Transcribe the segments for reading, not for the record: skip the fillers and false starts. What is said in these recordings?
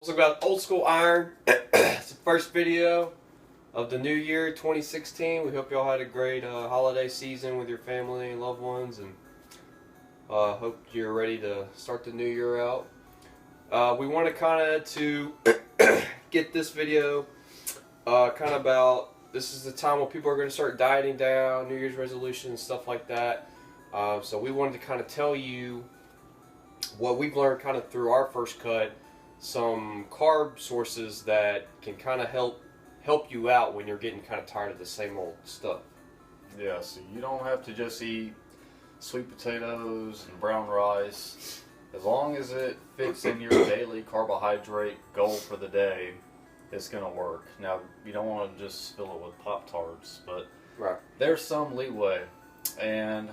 Also got old school iron. It's the first video of the new year 2016. We hope y'all had a great holiday season with your family and loved ones, and hope you're ready to start the new year out. We want to kind of get this video kind of about, this is the time when people are going to start dieting down, New Year's resolutions, stuff like that. So we wanted to kind of tell you what we've learned kind of through our first cut, some carb sources that can kind of help you out when you're getting kind of tired of the same old stuff. Yeah, so you don't have to just eat sweet potatoes and brown rice. As long as it fits in your daily carbohydrate goal for the day, it's going to work. Now, you don't want to just fill it with Pop-Tarts, but there's some leeway. And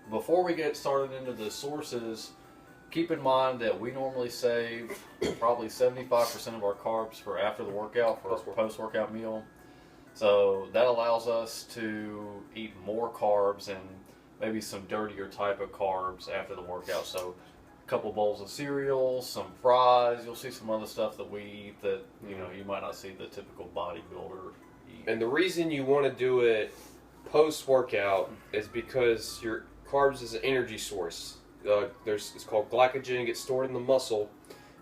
before we get started into the sources, keep in mind that we normally save probably 75% of our carbs for after the workout, for a post-workout meal. So that allows us to eat more carbs and maybe some dirtier type of carbs after the workout. So a couple bowls of cereal, some fries, you'll see some other stuff that we eat that you might not see the typical bodybuilder eat. And the reason you want to do it post-workout is because your carbs is an energy source. It's called glycogen. It gets stored in the muscle,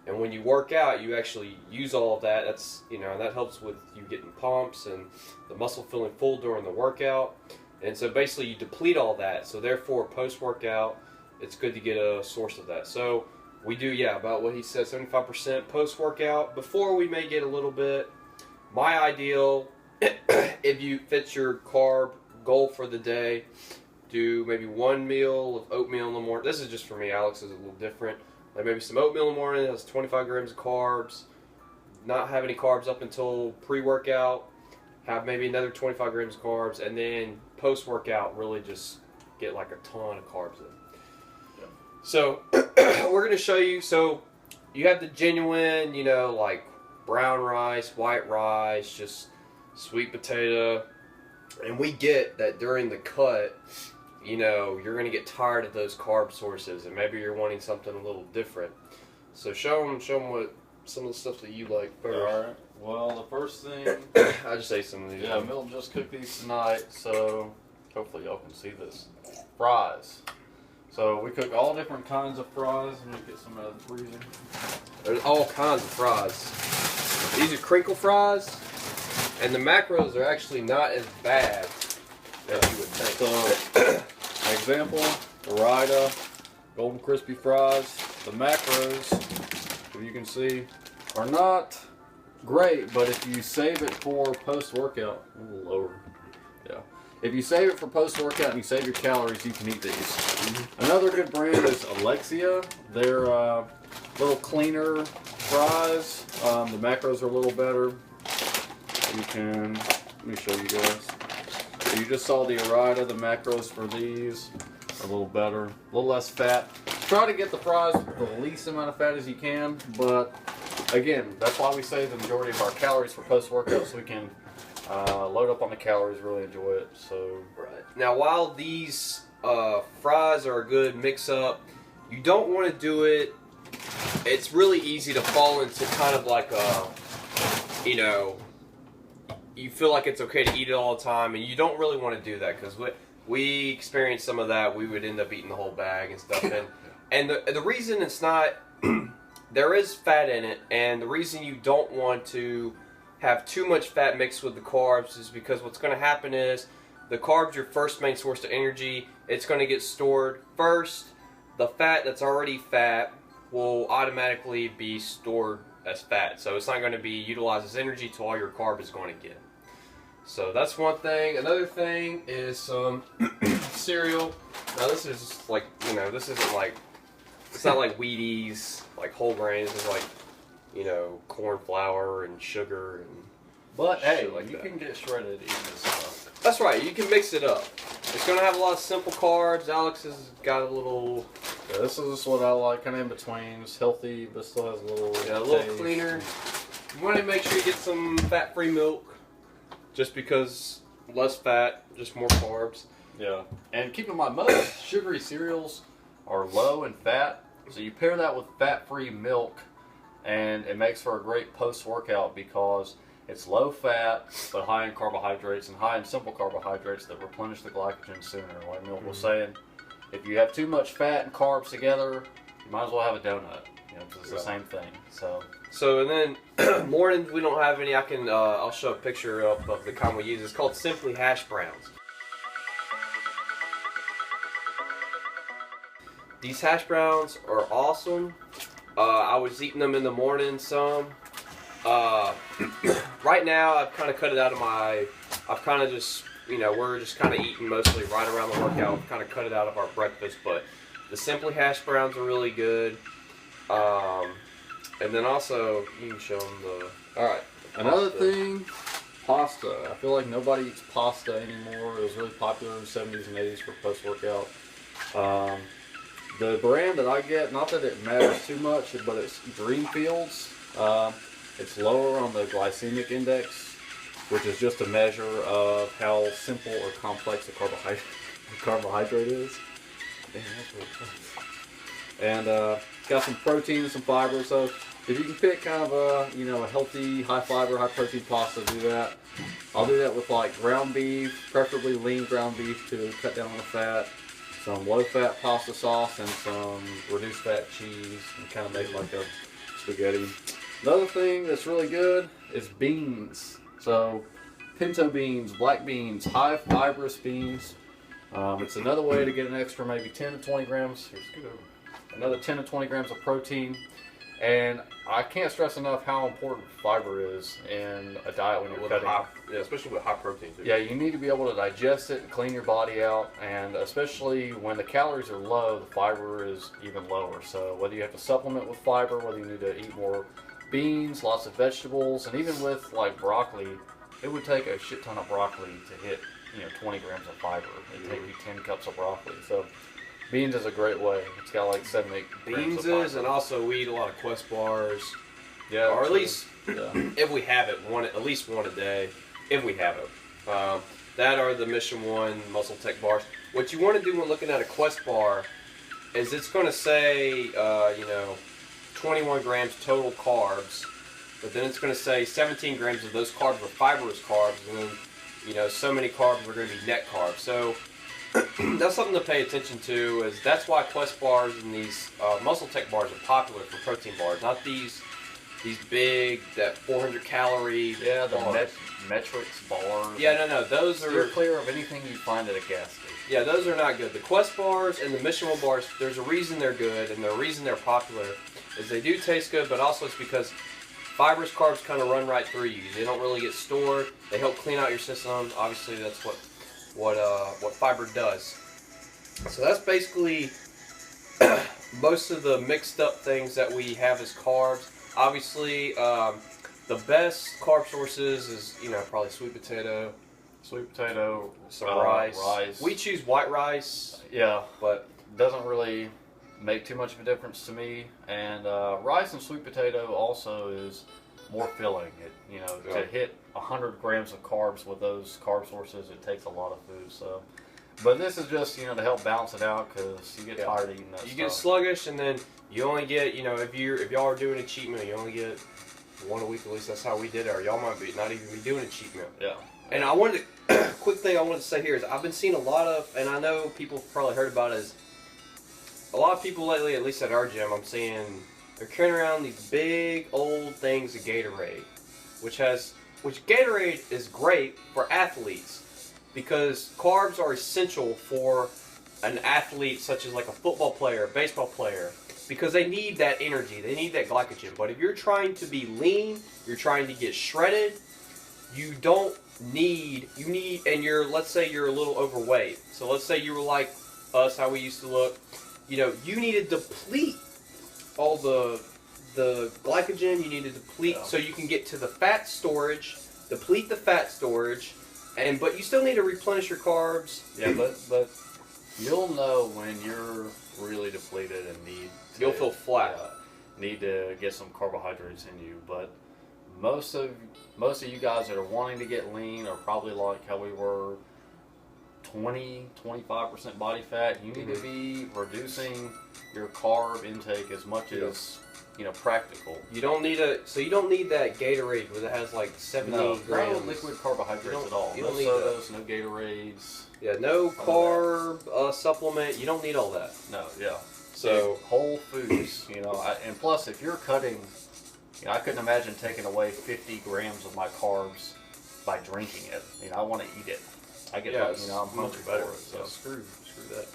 and when you work out, you actually use all of that. That's and that helps with you getting pumps and the muscle feeling full during the workout. And so basically, you deplete all that. So therefore, post-workout, it's good to get a source of that. So we do, about what he said, 75% post-workout. Before, we may get a little bit. My ideal, if you fit your carb goal for the day, do maybe one meal of oatmeal in the morning. This is just for me. Alex is a little different. Like maybe some oatmeal in the morning. Has 25 grams of carbs. Not have any carbs up until pre-workout. Have maybe another 25 grams of carbs, and then post-workout really just get like a ton of carbs in. Yeah. So we're gonna show you. So you have the genuine, like brown rice, white rice, just sweet potato, and we get that during the cut, you're going to get tired of those carb sources, and maybe you're wanting something a little different. So show them what some of the stuff that you like first. All right. Well, the first thing, I just ate some of these. Yeah, Milton just cooked these tonight, so hopefully y'all can see this. Fries. So we cook all different kinds of fries. Let me get some out of the freezer. There's all kinds of fries. These are crinkle fries, and the macros are actually not as bad as you would think. So, example, Ore-Ida, golden crispy fries. The macros, if you can see, are not great, but if you save it for post-workout, a little lower, if you save it for post-workout and you save your calories, you can eat these. Mm-hmm. Another good brand is Alexia. They're a little cleaner fries. The macros are a little better. Let me show you guys. So you just saw the Ore-Ida. The macros for these are a little better, a little less fat. Try to get the fries with the least amount of fat as you can, but again, that's why we save the majority of our calories for post-workout, so we can load up on the calories, really enjoy it. So now, while these fries are a good mix-up, you don't want to do it. It's really easy to fall into kind of like a, you feel like it's okay to eat it all the time, and you don't really want to do that, because we experienced some of that. We would end up eating the whole bag and stuff. And the reason it's not, there is fat in it, and the reason you don't want to have too much fat mixed with the carbs is because what's going to happen is the carbs, your first main source of energy, it's going to get stored first. The fat that's already fat will automatically be stored as fat, so it's not going to be utilized as energy till all your carb is going to get. So that's one thing. Another thing is some cereal. Now this is like, this isn't like, it's not like Wheaties, like whole grains. It's like, corn flour and sugar and. But hey, like you can get shredded eating this stuff. That's right. You can mix it up. It's going to have a lot of simple carbs. Alex has got a little. Yeah, this is just what I like, kind of in between. It's healthy, but still has a little. Yeah, a little cleaner. You want to make sure you get some fat-free milk, just because less fat, just more carbs. Yeah, and keep in mind, most sugary cereals are low in fat, so you pair that with fat-free milk, and it makes for a great post-workout because it's low fat but high in carbohydrates and high in simple carbohydrates that replenish the glycogen sooner. Like Milt was saying, if you have too much fat and carbs together, you might as well have a donut. You know, it's the same thing. So and then mornings we don't have any. I'll show a picture of the kind we use. It's called Simply Hash Browns. These hash browns are awesome. I was eating them in the morning some. Right now I've kind of cut it out of I've kind of just, we're just kind of eating mostly right around the workout. We've kind of cut it out of our breakfast, but the Simply Hash Browns are really good. And then also, you can show them Alright, another thing, pasta. I feel like nobody eats pasta anymore. It was really popular in the 70s and 80s for post-workout. The brand that I get, not that it matters too much, but it's Dreamfields. It's lower on the glycemic index, which is just a measure of how simple or complex a carbohydrate is. Damn, that's really tough. And it's got some protein and some fiber, so if you can pick kind of a healthy, high fiber, high protein pasta, do that. I'll do that with like ground beef, preferably lean ground beef to cut down on the fat. Some low-fat pasta sauce and some reduced-fat cheese, and kind of make like a spaghetti. Another thing that's really good is beans. So, pinto beans, black beans, high fibrous beans. It's another way to get an extra maybe 10 to 20 grams. Another 10 to 20 grams of protein. And I can't stress enough how important fiber is in a diet when you're cutting. especially with high protein too. Yeah, you need to be able to digest it and clean your body out, and especially when the calories are low, the fiber is even lower. So whether you have to supplement with fiber, whether you need to eat more beans, lots of vegetables, and even with like broccoli, it would take a shit ton of broccoli to hit 20 grams of fiber. It'd take you 10 cups of broccoli. So beans is a great way. It's got like 7, 8 grams of fiber. And also we eat a lot of Quest bars. Yeah, or at least if we have it, at least one a day. If we have it, that are the Mission 1 Muscle Tech bars. What you want to do when looking at a Quest bar is it's going to say 21 grams total carbs, but then it's going to say 17 grams of those carbs are fibrous carbs, and then so many carbs are going to be net carbs. So that's something to pay attention to. That's why Quest bars and these Muscle Tech bars are popular for protein bars, not these big, that 400 calorie the Metrics bars. Yeah, no, those are... Steer clear of anything you find at a gas station. Yeah, those are not good. The Quest bars and the Mission 1 bars, there's a reason they're good, and the reason they're popular is they do taste good, but also it's because fibrous carbs kind of run right through you. They don't really get stored. They help clean out your system. Obviously, that's what fiber does. So that's basically most of the mixed up things that we have as carbs. Obviously, the best carb sources is probably sweet potato, some rice. We choose white rice. Yeah, but doesn't really make too much of a difference to me. And rice and sweet potato also is more filling. To hit 100 grams of carbs with those carb sources, it takes a lot of food. So, but this is just to help balance it out because you get tired of eating that. You get sluggish, and then you only get if y'all are doing a cheat meal, you only get one a week at least. That's how we did our. Y'all might be not even be doing a cheat meal. Yeah. And I wanted to, quick thing I wanted to say here is I've been seeing a lot of, and I know people probably heard about it, is a lot of people lately, at least at our gym, I'm seeing they're carrying around these big old things of Gatorade, which Gatorade is great for athletes because carbs are essential for an athlete such as like a football player, a baseball player, because they need that energy, they need that glycogen. But if you're trying to be lean, you're trying to get shredded, and let's say you're a little overweight. So let's say you were like us, how we used to look, you need to deplete all the glycogen, you need to deplete so you can get to the fat storage, deplete the fat storage, but you still need to replenish your carbs. Yeah, but you'll know when you're really depleted and you'll feel flat. Need to get some carbohydrates in you, but most of you guys that are wanting to get lean are probably like how we were, 20-25% body fat. You need to be reducing your carb intake as much as practical. You don't need you don't need that Gatorade where it has like 70 grams. No liquid carbohydrates at all. You No don't need sodas, no Gatorades. Yeah, no carb supplement. You don't need all that. No, yeah. So whole foods, and plus if you're cutting, I couldn't imagine taking away 50 grams of my carbs by drinking it. I want to eat it. I get, I'm hungry for it. So screw that.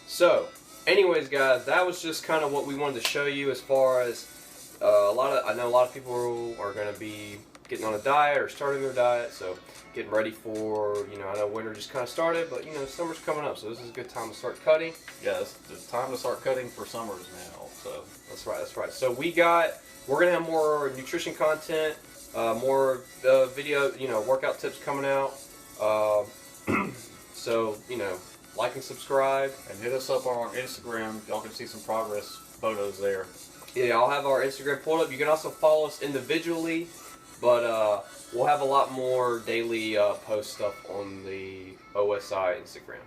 So, anyways, guys, that was just kind of what we wanted to show you as far as I know a lot of people are going to be getting on a diet or starting their diet, so getting ready for, I know winter just kind of started, but, summer's coming up, so this is a good time to start cutting. Yeah, it's time to start cutting for summers now, so. That's right. So we're going to have more nutrition content, more video, workout tips coming out. So, like and subscribe. And hit us up on our Instagram. Y'all can see some progress photos there. Yeah, I'll have our Instagram pulled up. You can also follow us individually, but we'll have a lot more daily post stuff on the OSI Instagram.